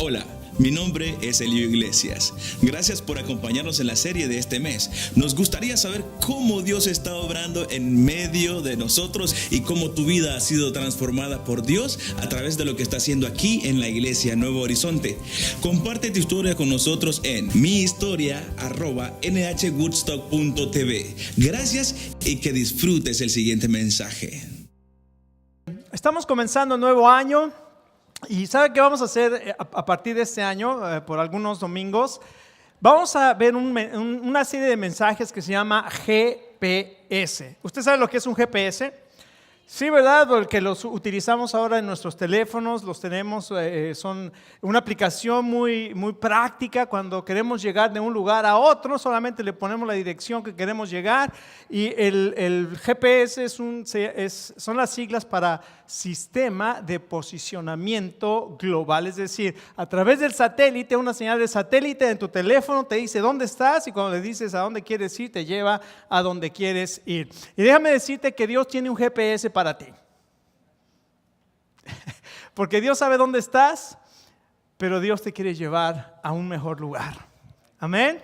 Hola, mi nombre es Elio Iglesias. Gracias por acompañarnos en la serie de este mes. Nos gustaría saber cómo Dios está obrando en medio de nosotros y cómo tu vida ha sido transformada por Dios a través de lo que está haciendo aquí en la Iglesia Nuevo Horizonte. Comparte tu historia con nosotros en mihistoria@nhwoodstock.tv. Gracias y que disfrutes el siguiente mensaje. Estamos comenzando un nuevo año y ¿sabe qué vamos a hacer a partir de este año? Por algunos domingos vamos a ver una serie de mensajes que se llama GPS. ¿Usted sabe lo que es un GPS? Sí, ¿verdad? Porque los utilizamos ahora en nuestros teléfonos, los tenemos, son una aplicación muy práctica. Cuando queremos llegar de un lugar a otro, solamente le ponemos la dirección que queremos llegar y el GPS son las siglas para Sistema de Posicionamiento Global. Es decir, a través del satélite, una señal de satélite en tu teléfono te dice dónde estás y cuando le dices a dónde quieres ir, te lleva a donde quieres ir. Y déjame decirte que Dios tiene un GPS para ti. Porque Dios sabe dónde estás, pero Dios te quiere llevar a un mejor lugar. Amén.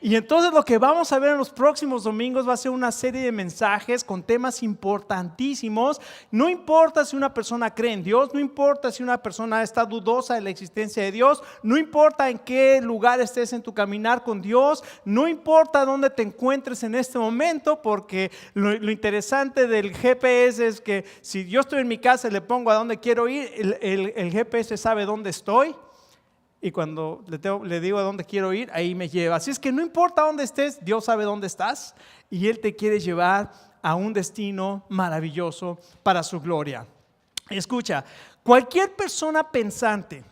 Y entonces lo que vamos a ver en los próximos domingos va a ser una serie de mensajes con temas importantísimos. No importa si una persona cree en Dios, no importa si una persona está dudosa de la existencia de Dios, no importa en qué lugar estés en tu caminar con Dios, no importa dónde te encuentres en este momento, porque lo interesante del GPS es que si yo estoy en mi casa y le pongo a dónde quiero ir, el GPS sabe dónde estoy. Y cuando le digo a dónde quiero ir, ahí me lleva. Así es que no importa dónde estés, Dios sabe dónde estás y Él te quiere llevar a un destino maravilloso para su gloria. Escucha, cualquier persona pensante,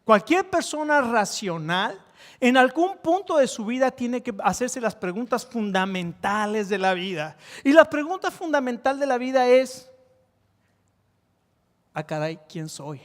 cualquier persona racional, en algún punto de su vida tiene que hacerse las preguntas fundamentales de la vida. Y la pregunta fundamental de la vida es, caray, ¿quién soy?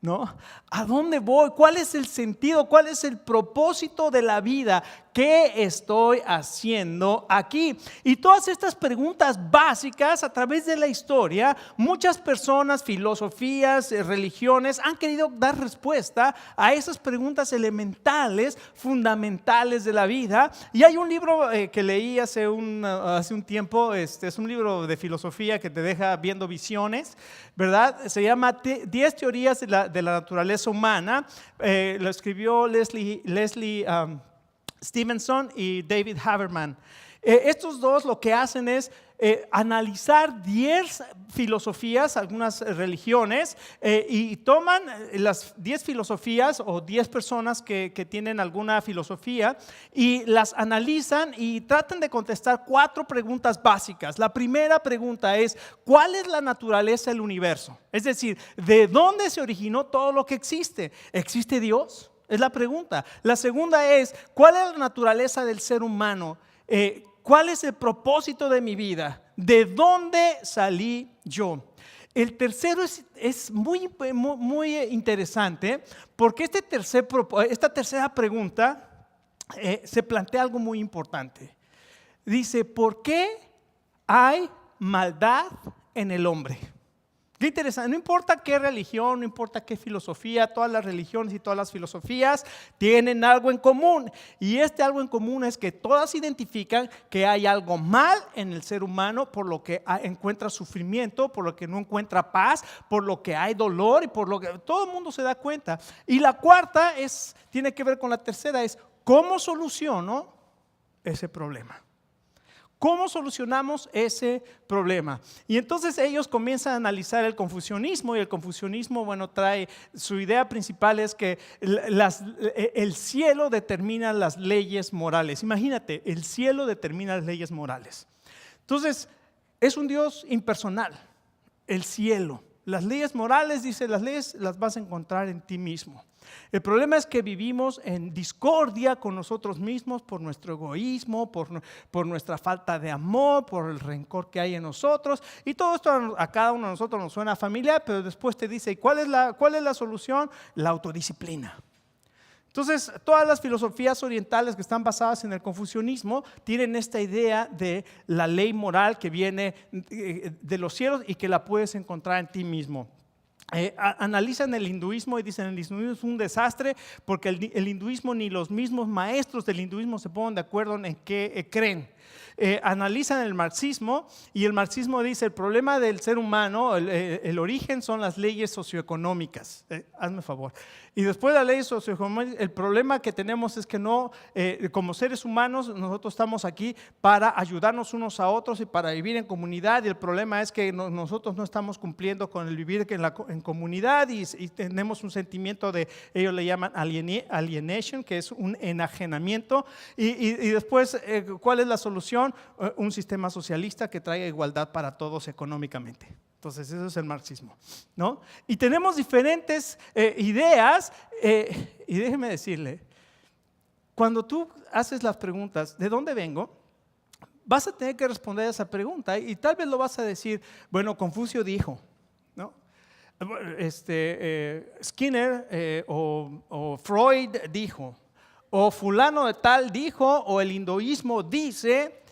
¿No? ¿A dónde voy? ¿Cuál es el sentido? ¿Cuál es el propósito de la vida? ¿Qué estoy haciendo aquí? Y todas estas preguntas básicas a través de la historia, muchas personas, filosofías, religiones han querido dar respuesta a esas preguntas elementales, fundamentales de la vida. Y hay un libro que leí hace un tiempo, es un libro de filosofía que te deja viendo visiones, ¿verdad? Se llama 10 teorías de la naturaleza humana. Lo escribió Leslie Stevenson y David Haberman. Estos dos lo que hacen es analizar 10 filosofías, algunas religiones, y toman las 10 filosofías o 10 personas que tienen alguna filosofía y las analizan y tratan de contestar 4 preguntas básicas. La primera pregunta es, ¿cuál es la naturaleza del universo? Es decir, ¿de dónde se originó todo lo que existe? ¿Existe Dios? Es la pregunta. La segunda es, ¿cuál es la naturaleza del ser humano? ¿Cuál es el propósito de mi vida? ¿De dónde salí yo? El tercero es muy interesante porque esta tercera pregunta se plantea algo muy importante. Dice, ¿por qué hay maldad en el hombre? Qué interesante, no importa qué religión, no importa qué filosofía, todas las religiones y todas las filosofías tienen algo en común. Y este algo en común es que todas identifican que hay algo mal en el ser humano, por lo que encuentra sufrimiento, por lo que no encuentra paz, por lo que hay dolor y por lo que todo el mundo se da cuenta. Y la cuarta tiene que ver con la tercera, es ¿cómo soluciono ese problema? ¿Cómo solucionamos ese problema? Y entonces ellos comienzan a analizar el confucianismo y el confucianismo, trae su idea principal es que el cielo determina las leyes morales. Imagínate, el cielo determina las leyes morales. Entonces, es un Dios impersonal, el cielo. Las leyes morales, dice, las leyes las vas a encontrar en ti mismo. El problema es que vivimos en discordia con nosotros mismos por nuestro egoísmo, por nuestra falta de amor, por el rencor que hay en nosotros. Y todo esto a cada uno de nosotros nos suena familiar, pero después te dice, ¿y cuál es la solución? La autodisciplina. Entonces, todas las filosofías orientales que están basadas en el confucianismo tienen esta idea de la ley moral que viene de los cielos y que la puedes encontrar en ti mismo. analizan el hinduismo y dicen el hinduismo es un desastre porque el hinduismo ni los mismos maestros del hinduismo se ponen de acuerdo en qué creen. Analizan el marxismo y el marxismo dice el problema del ser humano, el origen son las leyes socioeconómicas. Hazme favor. Y después de las leyes socioeconómicas, el problema que tenemos es que no, como seres humanos, nosotros estamos aquí para ayudarnos unos a otros y para vivir en comunidad. Y el problema es que nosotros no estamos cumpliendo con el vivir en comunidad y tenemos un sentimiento de, ellos le llaman alienation, que es un enajenamiento. Y después, ¿cuál es la solución? Un sistema socialista que traiga igualdad para todos económicamente. Entonces eso es el marxismo, ¿no? Y tenemos diferentes ideas y déjeme decirle, cuando tú haces las preguntas, ¿de dónde vengo? Vas a tener que responder a esa pregunta y tal vez lo vas a decir, bueno, Confucio dijo, ¿no? Skinner o Freud dijo, o fulano de tal dijo, o el hinduismo dice,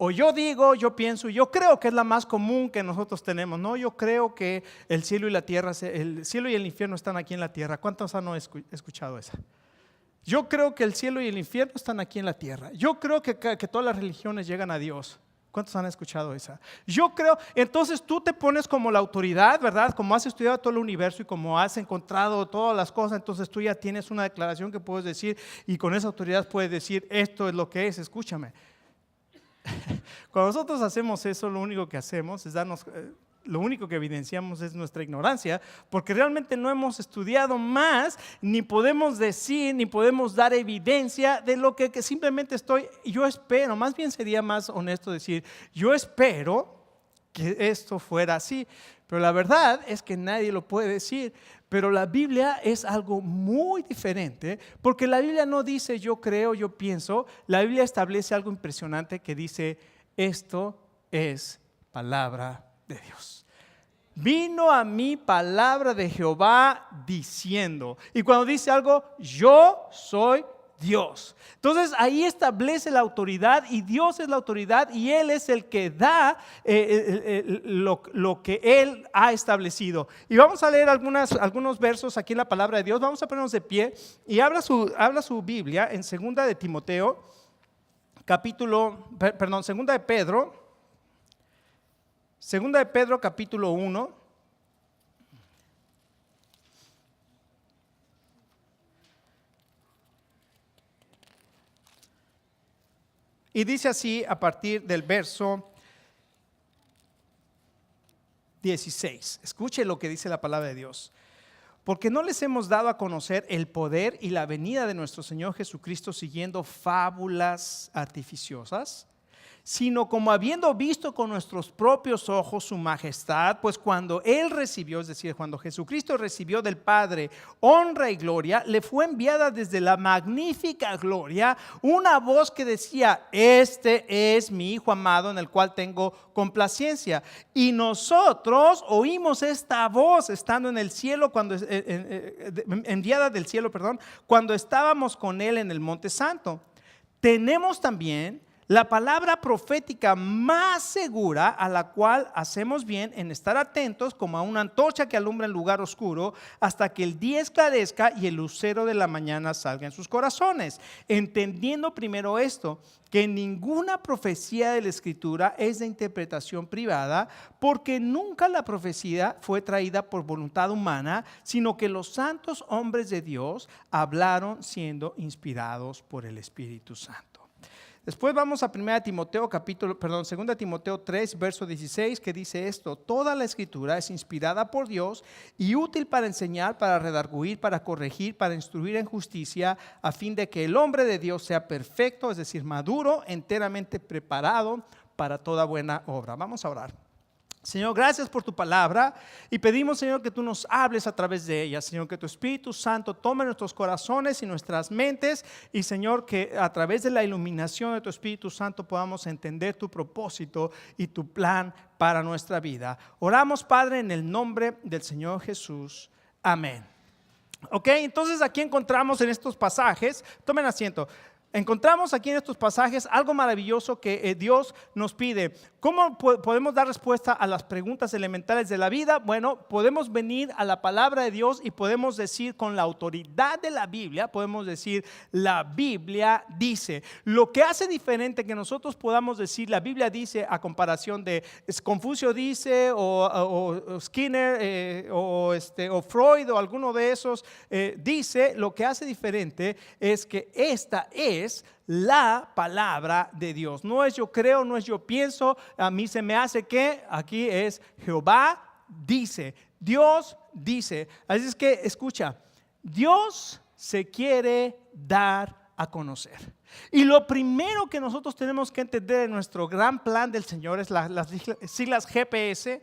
o yo digo, yo pienso, yo creo que es la más común que nosotros tenemos, ¿no? Yo creo que el cielo y la tierra, el cielo y el infierno están aquí en la tierra. ¿Cuántos han escuchado esa? Yo creo que el cielo y el infierno están aquí en la tierra. Yo creo que todas las religiones llegan a Dios. ¿Cuántos han escuchado esa? Yo creo, entonces tú te pones como la autoridad, ¿verdad? Como has estudiado todo el universo y como has encontrado todas las cosas, entonces tú ya tienes una declaración que puedes decir y con esa autoridad puedes decir, esto es lo que es, escúchame. Cuando nosotros hacemos eso, lo único que hacemos es darnos, lo único que evidenciamos es nuestra ignorancia, porque realmente no hemos estudiado más, ni podemos decir, ni podemos dar evidencia de lo que simplemente yo espero, más bien sería más honesto decir, yo espero que esto fuera así, pero la verdad es que nadie lo puede decir. Pero la Biblia es algo muy diferente, porque la Biblia no dice yo creo, yo pienso. La Biblia establece algo impresionante que dice, esto es palabra de Dios. Vino a mí palabra de Jehová diciendo. Y cuando dice algo, yo soy Dios. Entonces ahí establece la autoridad y Dios es la autoridad y Él es el que da lo que Él ha establecido. Y vamos a leer algunos versos aquí en la palabra de Dios. Vamos a ponernos de pie y habla su Biblia en 2 de Timoteo, segunda de Pedro capítulo 1. Y dice así a partir del verso 16. Escuche lo que dice la palabra de Dios. Porque no les hemos dado a conocer el poder y la venida de nuestro Señor Jesucristo siguiendo fábulas artificiosas, sino como habiendo visto con nuestros propios ojos su majestad, pues cuando Él recibió, es decir, cuando Jesucristo recibió del Padre honra y gloria, le fue enviada desde la magnífica gloria una voz que decía, este es mi Hijo amado en el cual tengo complacencia. Y nosotros oímos esta voz estando en el cielo, enviada del cielo, cuando estábamos con Él en el Monte Santo. Tenemos también la palabra profética más segura, a la cual hacemos bien en estar atentos como a una antorcha que alumbra en lugar oscuro hasta que el día esclarezca y el lucero de la mañana salga en sus corazones. Entendiendo primero esto, que ninguna profecía de la Escritura es de interpretación privada, porque nunca la profecía fue traída por voluntad humana, sino que los santos hombres de Dios hablaron siendo inspirados por el Espíritu Santo. Después vamos a 2 Timoteo 3, verso 16, que dice esto: toda la Escritura es inspirada por Dios y útil para enseñar, para redarguir, para corregir, para instruir en justicia, a fin de que el hombre de Dios sea perfecto, es decir, maduro, enteramente preparado para toda buena obra. Vamos a orar. Señor, gracias por tu palabra y pedimos, Señor, que tú nos hables a través de ella. Señor, que tu Espíritu Santo tome nuestros corazones y nuestras mentes y, Señor, que a través de la iluminación de tu Espíritu Santo podamos entender tu propósito y tu plan para nuestra vida. Oramos, Padre, en el nombre del Señor Jesús. Amén. Ok, entonces aquí encontramos en estos pasajes, tomen asiento. Encontramos aquí en estos pasajes algo maravilloso que Dios nos pide. ¿Cómo podemos dar respuesta a las preguntas elementales de la vida? Bueno, podemos venir a la palabra de Dios y podemos decir con la autoridad de la Biblia, podemos decir, la Biblia dice. Lo que hace diferente que nosotros podamos decir, la Biblia dice, a comparación de Confucio dice, o Skinner, o Freud, o alguno de esos dice, lo que hace diferente es que esta es la palabra de Dios. No es yo creo, no es yo pienso, a mí se me hace que, aquí es Jehová dice, Dios dice. Así es que escucha, Dios se quiere dar a conocer. Y lo primero que nosotros tenemos que entender en nuestro gran plan del Señor es las siglas GPS.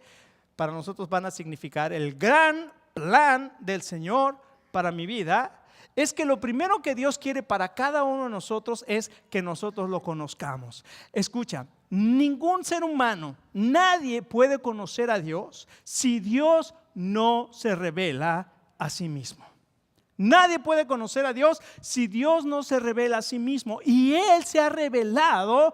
Para nosotros van a significar el gran plan del Señor para mi vida. Es que lo primero que Dios quiere para cada uno de nosotros es que nosotros lo conozcamos. Escucha, ningún ser humano, nadie puede conocer a Dios si Dios no se revela a sí mismo. Nadie puede conocer a Dios si Dios no se revela a sí mismo. Y Él se ha revelado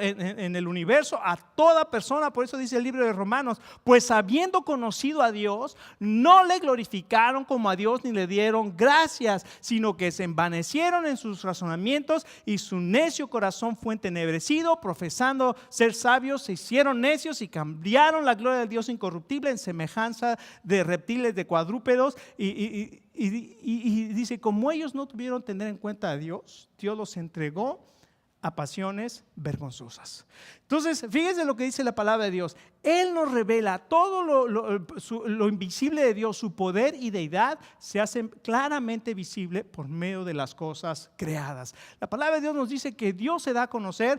en el universo a toda persona. Por eso dice el libro de Romanos, pues habiendo conocido a Dios, no le glorificaron como a Dios ni le dieron gracias, sino que se envanecieron en sus razonamientos y su necio corazón fue entenebrecido. Profesando ser sabios, se hicieron necios y cambiaron la gloria del Dios incorruptible en semejanza de reptiles, de cuadrúpedos. Y dice, como ellos no tuvieron tener en cuenta a Dios, Dios los entregó a pasiones vergonzosas. Entonces, fíjense lo que dice la palabra de Dios. Él nos revela todo lo invisible de Dios, su poder y deidad se hace claramente visible por medio de las cosas creadas. La palabra de Dios nos dice que Dios se da a conocer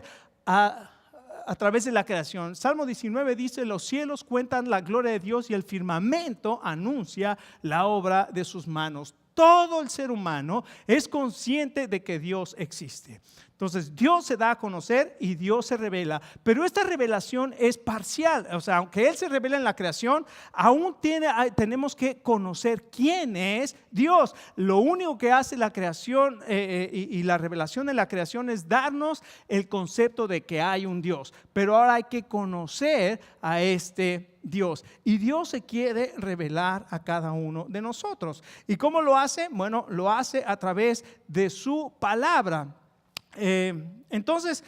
a través de la creación. Salmo 19 dice, los cielos cuentan la gloria de Dios y el firmamento anuncia la obra de sus manos. Todo el ser humano es consciente de que Dios existe. Entonces Dios se da a conocer y Dios se revela, pero esta revelación es parcial. O sea, aunque Él se revela en la creación, aún tenemos que conocer quién es Dios. Lo único que hace la creación y la revelación de la creación es darnos el concepto de que hay un Dios, pero ahora hay que conocer a este Dios, y Dios se quiere revelar a cada uno de nosotros. ¿Y cómo lo hace? Bueno, lo hace a través de su palabra. Entonces,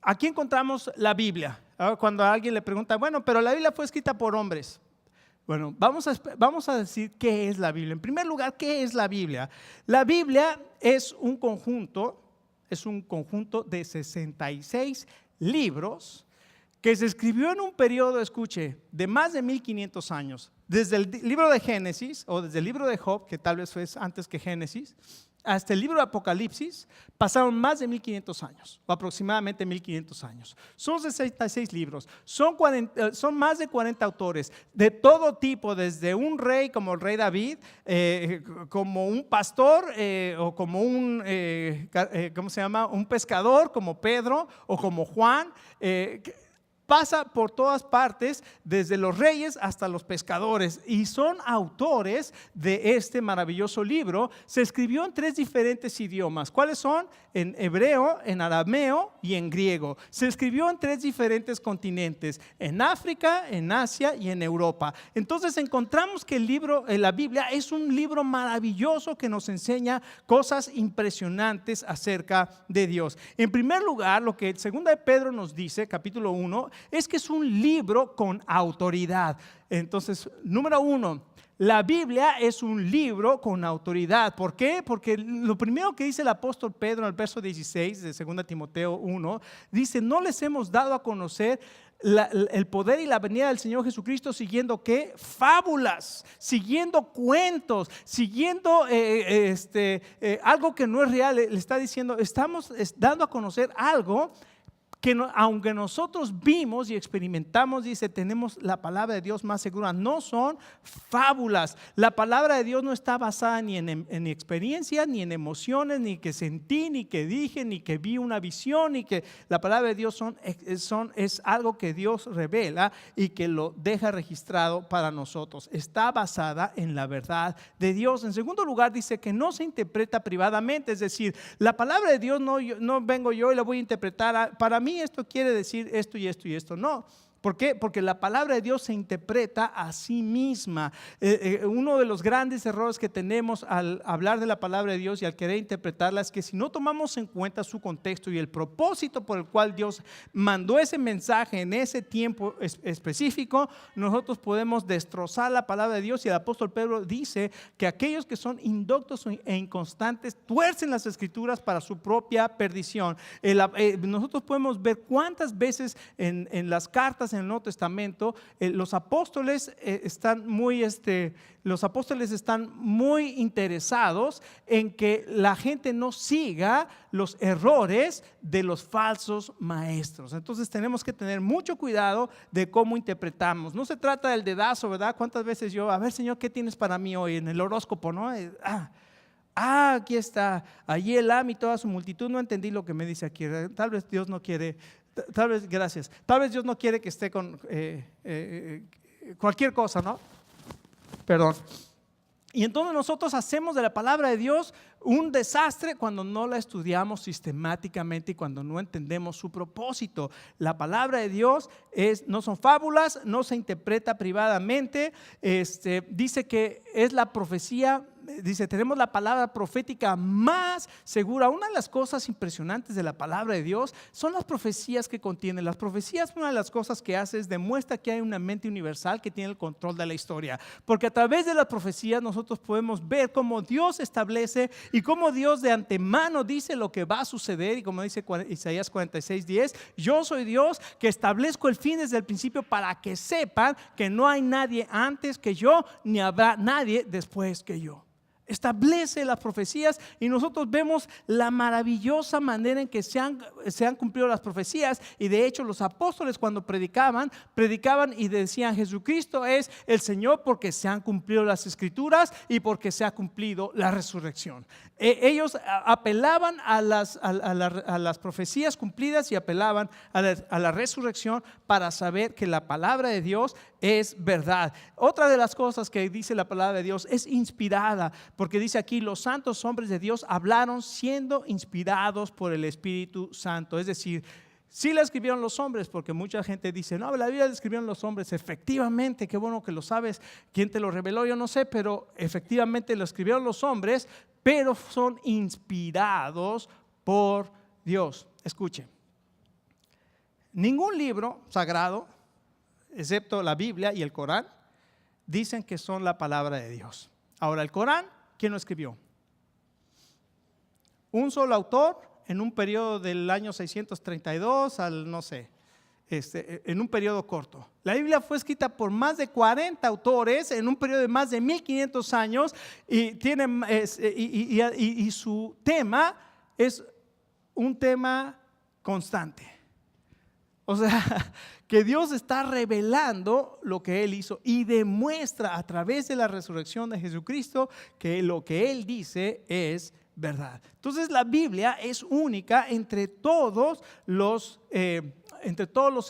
aquí encontramos la Biblia. Cuando a alguien le pregunta, bueno, pero la Biblia fue escrita por hombres. Bueno, vamos a decir qué es la Biblia. En primer lugar, ¿qué es la Biblia? La Biblia es un conjunto de 66 libros que se escribió en un periodo, escuche, de más de 1500 años. Desde el libro de Génesis o desde el libro de Job, que tal vez fue antes que Génesis, hasta el libro de Apocalipsis, pasaron más de 1500 años, o aproximadamente 1500 años. Son 66 libros, son más de 40 autores, de todo tipo, desde un rey como el rey David, como un pastor, o como un pescador como Pedro, o como Juan, pasa por todas partes, desde los reyes hasta los pescadores, y son autores de este maravilloso libro. Se escribió en 3 diferentes idiomas. ¿Cuáles son? En hebreo, en arameo y en griego. Se escribió en 3 diferentes continentes, en África, en Asia y en Europa. Entonces encontramos que la Biblia es un libro maravilloso que nos enseña cosas impresionantes acerca de Dios. En primer lugar, lo que 2 de Pedro nos dice, capítulo 1, es que es un libro con autoridad. Entonces, número 1, la Biblia es un libro con autoridad. ¿Por qué? Porque lo primero que dice el apóstol Pedro en el verso 16 de 2 Timoteo 1, dice, no les hemos dado a conocer el poder y la venida del Señor Jesucristo siguiendo ¿qué? Fábulas, siguiendo cuentos, siguiendo algo que no es real. Le está diciendo, estamos dando a conocer algo que aunque nosotros vimos y experimentamos, dice, tenemos la palabra de Dios más segura. No son fábulas. La palabra de Dios no está basada ni en experiencia, ni en emociones, ni que sentí, ni que dije, ni que vi una visión, ni que la palabra de Dios es algo que Dios revela y que lo deja registrado para nosotros. Está basada en la verdad de Dios. En segundo lugar, dice que no se interpreta privadamente, es decir, la palabra de Dios no vengo yo y la voy a interpretar. Para mí esto quiere decir esto y esto y esto. No. ¿Por qué? Porque la palabra de Dios se interpreta a sí misma. Uno de los grandes errores que tenemos al hablar de la palabra de Dios y al querer interpretarla es que si no tomamos en cuenta su contexto y el propósito por el cual Dios mandó ese mensaje en ese tiempo específico, nosotros podemos destrozar la palabra de Dios. Y el apóstol Pedro dice que aquellos que son indoctos e inconstantes tuercen las escrituras para su propia perdición. Nosotros podemos ver cuántas veces en las cartas en el Nuevo Testamento los apóstoles están muy interesados en que la gente no siga los errores de los falsos maestros. Entonces tenemos que tener mucho cuidado de cómo interpretamos. No se trata del dedazo, ¿verdad? ¿Cuántas veces yo, a ver, Señor, ¿qué tienes para mí hoy en el horóscopo, no? Aquí está, allí Elam y toda su multitud. No entendí lo que me dice aquí. Tal vez Dios no quiere. Gracias. Tal vez Dios no quiere que esté con cualquier cosa, ¿no? Perdón. Y entonces nosotros hacemos de la palabra de Dios un desastre cuando no la estudiamos sistemáticamente y cuando no entendemos su propósito. La palabra de Dios no son fábulas, no se interpreta privadamente. Dice que es la profecía. Dice, tenemos la palabra profética más segura. Una de las cosas impresionantes de la palabra de Dios son las profecías que contiene. Las profecías, una de las cosas que hace es demuestra que hay una mente universal que tiene el control de la historia. Porque a través de las profecías nosotros podemos ver cómo Dios establece y cómo Dios de antemano dice lo que va a suceder. Y como dice Isaías 46:10, yo soy Dios que establezco el fin desde el principio para que sepan que no hay nadie antes que yo, ni habrá nadie después que yo. Establece las profecías y nosotros vemos la maravillosa manera en que se han cumplido las profecías. Y de hecho los apóstoles cuando predicaban y decían, Jesucristo es el Señor porque se han cumplido las escrituras y porque se ha cumplido la resurrección. Ellos apelaban a las profecías cumplidas y apelaban a la resurrección para saber que la palabra de Dios es verdad. Otra de las cosas que dice la palabra de Dios es inspirada, porque dice aquí, los santos hombres de Dios hablaron siendo inspirados por el Espíritu Santo. Es decir, sí la escribieron los hombres, porque mucha gente dice, no, la Biblia la escribieron los hombres. Efectivamente, qué bueno que lo sabes. ¿Quién te lo reveló? Yo no sé, pero efectivamente lo escribieron los hombres, pero son inspirados por Dios. Escuchen, ningún libro sagrado, excepto la Biblia y el Corán, dicen que son la palabra de Dios. Ahora, el Corán, ¿quién lo escribió? Un solo autor en un periodo del año 632 al no sé, en un periodo corto. La Biblia fue escrita por más de 40 autores en un periodo de más de 1500 años y su tema es un tema constante. O sea, que Dios está revelando lo que Él hizo y demuestra a través de la resurrección de Jesucristo que lo que Él dice es verdad. Entonces la Biblia es única entre todos los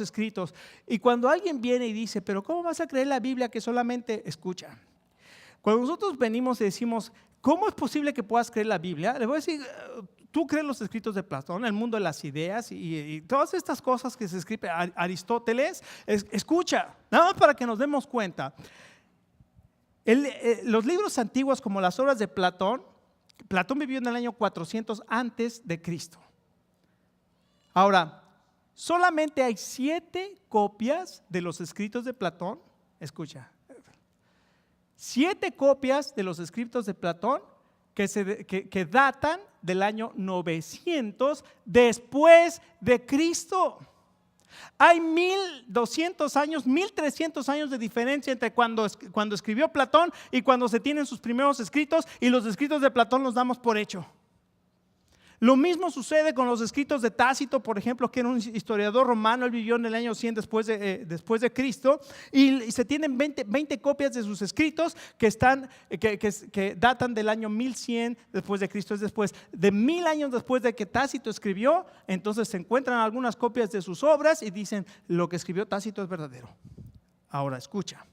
escritos. Y cuando alguien viene y dice, pero ¿cómo vas a creer la Biblia que solamente escucha? Cuando nosotros venimos y decimos, ¿cómo es posible que puedas creer la Biblia? Le voy a decir, tú crees los escritos de Platón, el mundo de las ideas y todas estas cosas que se escribe Aristóteles. Escucha, nada más para que nos demos cuenta. Los libros antiguos como las obras de Platón vivió en el año 400 antes de Cristo. Ahora, solamente hay 7 copias de los escritos de Platón. Escucha, 7 copias de los escritos de Platón que datan del año 900 después de Cristo. Hay 1200 años, 1300 años de diferencia entre cuando escribió Platón y cuando se tienen sus primeros escritos, y los escritos de Platón los damos por hecho. Lo mismo sucede con los escritos de Tácito, por ejemplo, que era un historiador romano. Él vivió en el año 100 después de Cristo, y se tienen 20 copias de sus escritos que datan del año 1100 después de Cristo. Es después de 1000 años después de que Tácito escribió. Entonces se encuentran algunas copias de sus obras y dicen: lo que escribió Tácito es verdadero. Ahora escucha,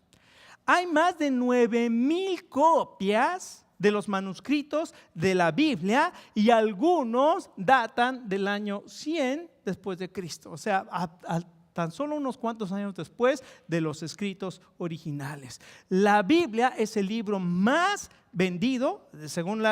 hay más de 9000 copias de los manuscritos de la Biblia, y algunos datan del año 100 después de Cristo, o sea, tan solo unos cuantos años después de los escritos originales. La Biblia es el libro más vendido, según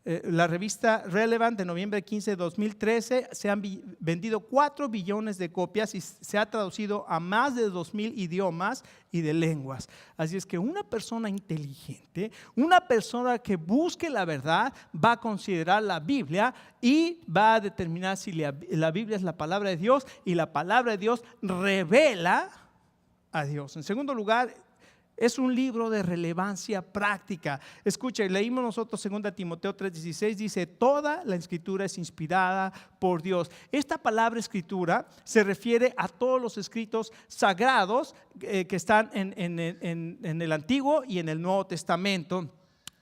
la revista Relevant de noviembre 15 de 2013, se han vendido 4 billones de copias y se ha traducido a más de 2000 idiomas y de lenguas. Así es que una persona inteligente, una persona que busque la verdad, va a considerar la Biblia y va a determinar si la Biblia es la palabra de Dios, y la palabra de Dios revela a Dios. En segundo lugar, es un libro de relevancia práctica. Escucha, leímos nosotros 2 Timoteo 3:16, dice: toda la escritura es inspirada por Dios. Esta palabra escritura se refiere a todos los escritos sagrados que están en el Antiguo y en el Nuevo Testamento.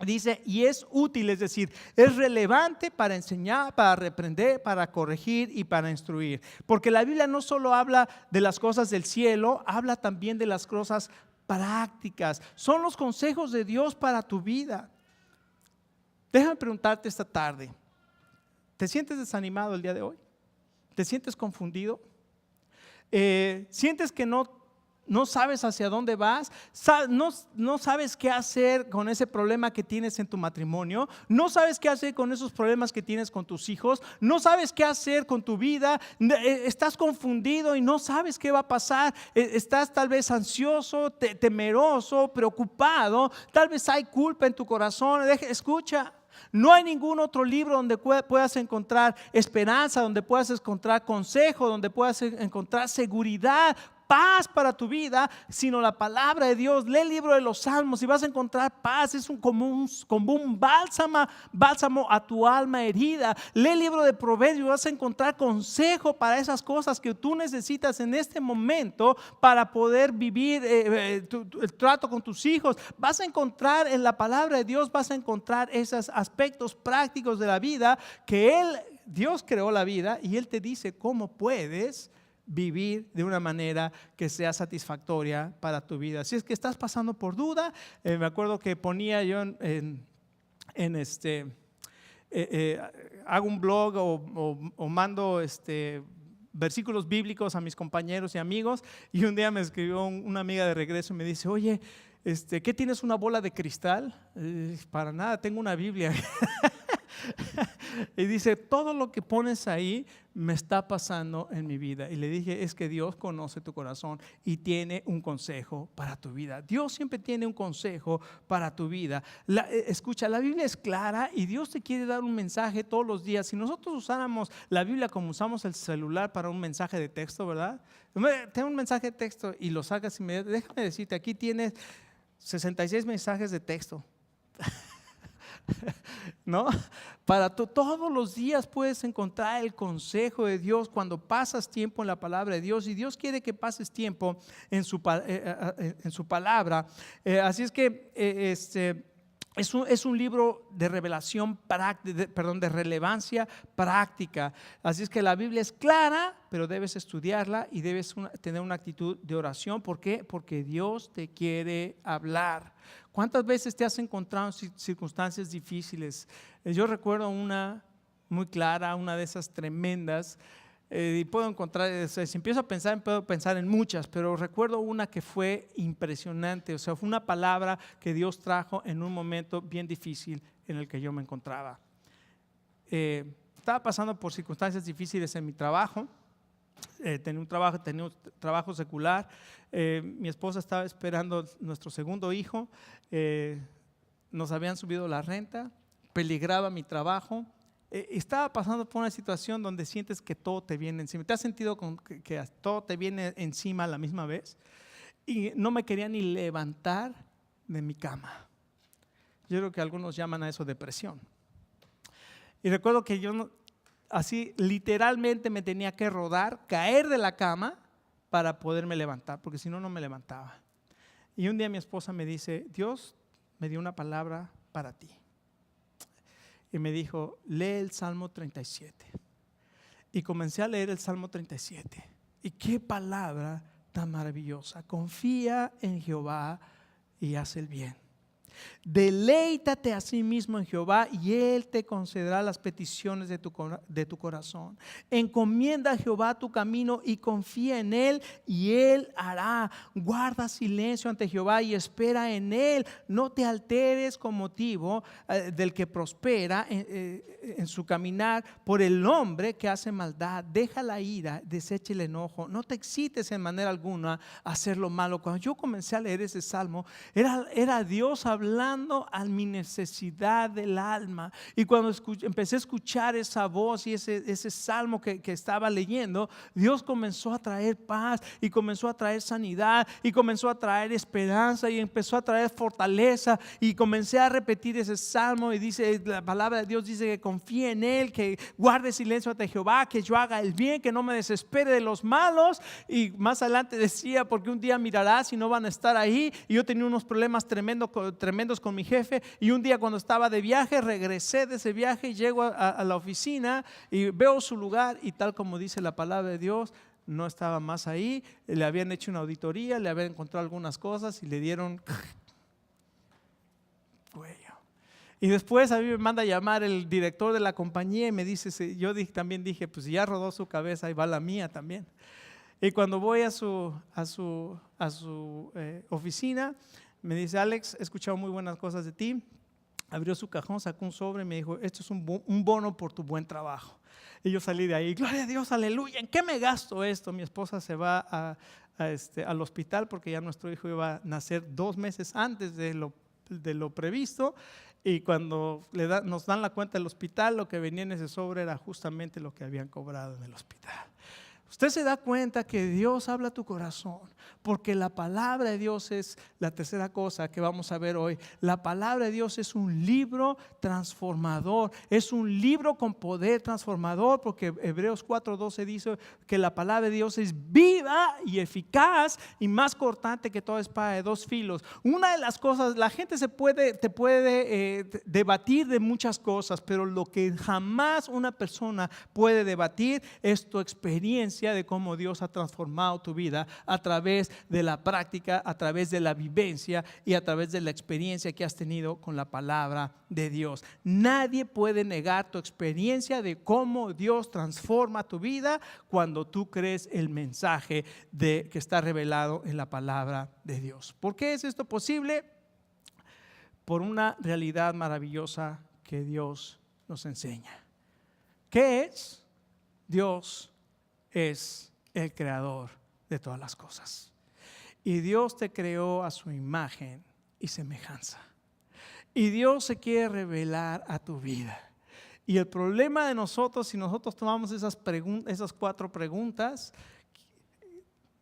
Dice, y es útil, es decir, es relevante para enseñar, para reprender, para corregir y para instruir. Porque la Biblia no solo habla de las cosas del cielo, habla también de las cosas prácticas. Son los consejos de Dios para tu vida. Déjame preguntarte esta tarde: ¿te sientes desanimado el día de hoy? ¿Te sientes confundido? ¿Sientes que no sabes hacia dónde vas? ¿No sabes qué hacer con ese problema que tienes en tu matrimonio? ¿No sabes qué hacer con esos problemas que tienes con tus hijos? ¿No sabes qué hacer con tu vida? ¿Estás confundido y no sabes qué va a pasar? ¿Estás tal vez ansioso, temeroso, preocupado? Tal vez hay culpa en tu corazón. Escucha, no hay ningún otro libro donde puedas encontrar esperanza, donde puedas encontrar consejo, donde puedas encontrar seguridad, paz para tu vida, sino la palabra de Dios. Lee el libro de los Salmos y vas a encontrar paz. Es como un bálsamo a tu alma herida. Lee el libro de Proverbios y vas a encontrar consejo para esas cosas que tú necesitas en este momento para poder vivir el trato con tus hijos. Vas a encontrar en la palabra de Dios, vas a encontrar esos aspectos prácticos de la vida que Dios creó la vida, y Él te dice cómo puedes vivir de una manera que sea satisfactoria para tu vida. Si es que estás pasando por duda, me acuerdo que ponía yo hago un blog o mando versículos bíblicos a mis compañeros y amigos, y un día me escribió una amiga de regreso y me dice: oye, ¿qué tienes, una bola de cristal? Para nada, tengo una Biblia. Y dice: todo lo que pones ahí me está pasando en mi vida. Y le dije: es que Dios conoce tu corazón y tiene un consejo para tu vida. Dios siempre tiene un consejo para tu vida. Escucha, la Biblia es clara y Dios te quiere dar un mensaje todos los días. Si nosotros usáramos la Biblia como usamos el celular para un mensaje de texto, ¿verdad? Tengo un mensaje de texto y lo sacas inmediatamente. Déjame decirte, aquí tienes 66 mensajes de texto. ¿No? Todos los días puedes encontrar el consejo de Dios cuando pasas tiempo en la palabra de Dios, y Dios quiere que pases tiempo en su palabra. Así es que es un libro de revelación de relevancia práctica. Así es que la Biblia es clara, pero debes estudiarla y debes tener una actitud de oración. ¿Por qué? Porque Dios te quiere hablar. ¿Cuántas veces te has encontrado en circunstancias difíciles? Yo recuerdo una muy clara, una de esas tremendas, y puedo encontrar, si empiezo a pensar, puedo pensar en muchas, pero recuerdo una que fue impresionante. O sea, fue una palabra que Dios trajo en un momento bien difícil en el que yo me encontraba. Estaba pasando por circunstancias difíciles en mi trabajo. Tenía un trabajo secular. Mi esposa estaba esperando nuestro segundo hijo. Nos habían subido la renta, peligraba mi trabajo. Estaba pasando por una situación donde sientes que todo te viene encima. ¿Te has sentido que todo te viene encima a la misma vez? Y no me quería ni levantar de mi cama. Yo creo que algunos llaman a eso depresión. Y recuerdo que yo así literalmente me tenía que rodar, caer de la cama para poderme levantar, porque si no, no me levantaba. Y un día mi esposa me dice, Dios me dio una palabra para ti. Y me dijo, lee el Salmo 37. Y comencé a leer el Salmo 37. Y qué palabra tan maravillosa. Confía en Jehová y haz el bien. Deleítate a sí mismo en Jehová y Él te concederá las peticiones de tu corazón. Encomienda a Jehová tu camino y confía en Él y Él hará. Guarda silencio ante Jehová y espera en Él. No te alteres con motivo del que prospera en su caminar por el hombre que hace maldad. Deja la ira, desecha el enojo. No te excites en manera alguna a hacer lo malo. Cuando yo comencé a leer ese salmo, era Dios hablando a mi necesidad del alma. Y cuando empecé a escuchar esa voz y ese salmo que estaba leyendo, Dios comenzó a traer paz y comenzó a traer sanidad y comenzó a traer esperanza y empezó a traer fortaleza. Y comencé a repetir ese salmo y dice, la palabra de Dios dice que confíe en Él, que guarde silencio ante Jehová, que yo haga el bien, que no me desespere de los malos. Y más adelante decía, porque un día mirarás y no van a estar ahí. Y yo tenía unos problemas tremendos con mi jefe, y un día cuando estaba de viaje, regresé de ese viaje y llego a la oficina y veo su lugar y tal como dice la palabra de Dios, no estaba más ahí. Le habían hecho una auditoría, le habían encontrado algunas cosas y le dieron cuello. Y después a mí me manda a llamar el director de la compañía y me dice, yo también dije, pues si ya rodó su cabeza, ahí va la mía también. Y cuando voy a su oficina, me dice, Alex, he escuchado muy buenas cosas de ti. Abrió su cajón, sacó un sobre y me dijo, esto es un bono por tu buen trabajo. Y yo salí de ahí, gloria a Dios, aleluya, ¿en qué me gasto esto? Mi esposa se va al hospital porque ya nuestro hijo iba a nacer 2 meses antes de lo previsto. Y cuando nos dan la cuenta del hospital, lo que venía en ese sobre era justamente lo que habían cobrado en el hospital. Usted se da cuenta que Dios habla a tu corazón, porque la palabra de Dios es la tercera cosa que vamos a ver hoy. La palabra de Dios es un libro transformador, es un libro con poder transformador, porque Hebreos 4:12 dice que la palabra de Dios es viva y eficaz y más cortante que toda espada de 2 filos. Una de las cosas, la gente te puede debatir de muchas cosas, pero lo que jamás una persona puede debatir es tu experiencia de cómo Dios ha transformado tu vida a través de la práctica, a través de la vivencia y a través de la experiencia que has tenido con la palabra de Dios. Nadie puede negar tu experiencia de cómo Dios transforma tu vida cuando tú crees el mensaje que está revelado en la palabra de Dios. ¿Por qué es esto posible? Por una realidad maravillosa que Dios nos enseña. ¿Qué es? Dios es el creador de todas las cosas. Y Dios te creó a su imagen y semejanza. Y Dios se quiere revelar a tu vida. Y el problema de nosotros, si nosotros tomamos esas 4 preguntas,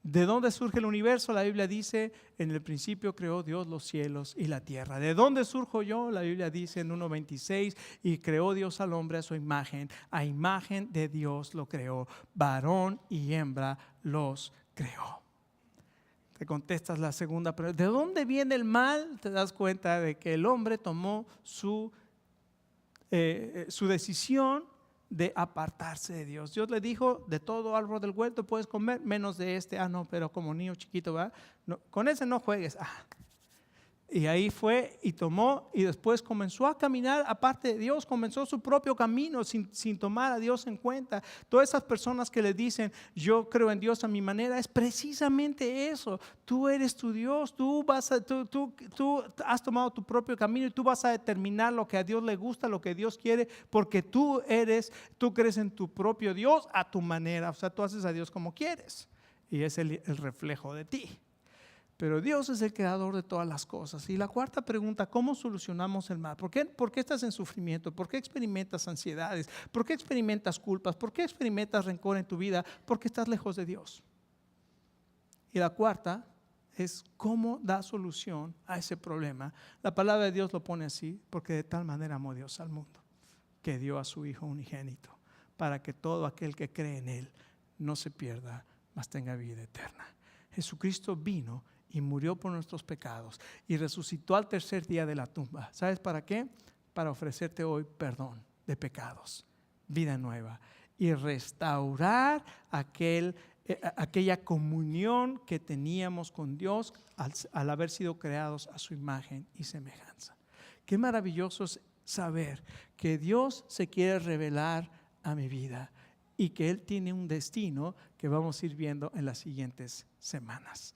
¿de dónde surge el universo? La Biblia dice, en el principio creó Dios los cielos y la tierra. ¿De dónde surjo yo? La Biblia dice en 1:26, y creó Dios al hombre a imagen de Dios lo creó, varón y hembra los creó. Te contestas la segunda pregunta, ¿de dónde viene el mal? Te das cuenta de que el hombre tomó su decisión de apartarse de Dios. Dios le dijo, de todo árbol del huerto puedes comer, menos de este. No, pero como niño chiquito, ¿verdad? No, con ese no juegues. Y ahí fue y tomó, y después comenzó a caminar aparte de Dios, comenzó su propio camino sin tomar a Dios en cuenta. Todas esas personas que le dicen, yo creo en Dios a mi manera, es precisamente eso. Tú eres tu Dios, tú has tomado tu propio camino y tú vas a determinar lo que a Dios le gusta, lo que Dios quiere, porque tú crees en tu propio Dios a tu manera. O sea, tú haces a Dios como quieres y es el reflejo de ti. Pero Dios es el creador de todas las cosas. Y la cuarta pregunta, ¿cómo solucionamos el mal? ¿Por qué estás en sufrimiento? ¿Por qué experimentas ansiedades? ¿Por qué experimentas culpas? ¿Por qué experimentas rencor en tu vida? Porque estás lejos de Dios. Y la cuarta es cómo da solución a ese problema. La palabra de Dios lo pone así, porque de tal manera amó Dios al mundo, que que dio a su Hijo unigénito, para que todo aquel que cree en Él no se pierda, mas tenga vida eterna. Jesucristo vino y murió por nuestros pecados y resucitó al tercer día de la tumba. ¿Sabes para qué? Para ofrecerte hoy perdón de pecados, vida nueva y restaurar aquella comunión que teníamos con Dios al haber sido creados a su imagen y semejanza. Qué maravilloso es saber que Dios se quiere revelar a mi vida y que Él tiene un destino que vamos a ir viendo en las siguientes semanas.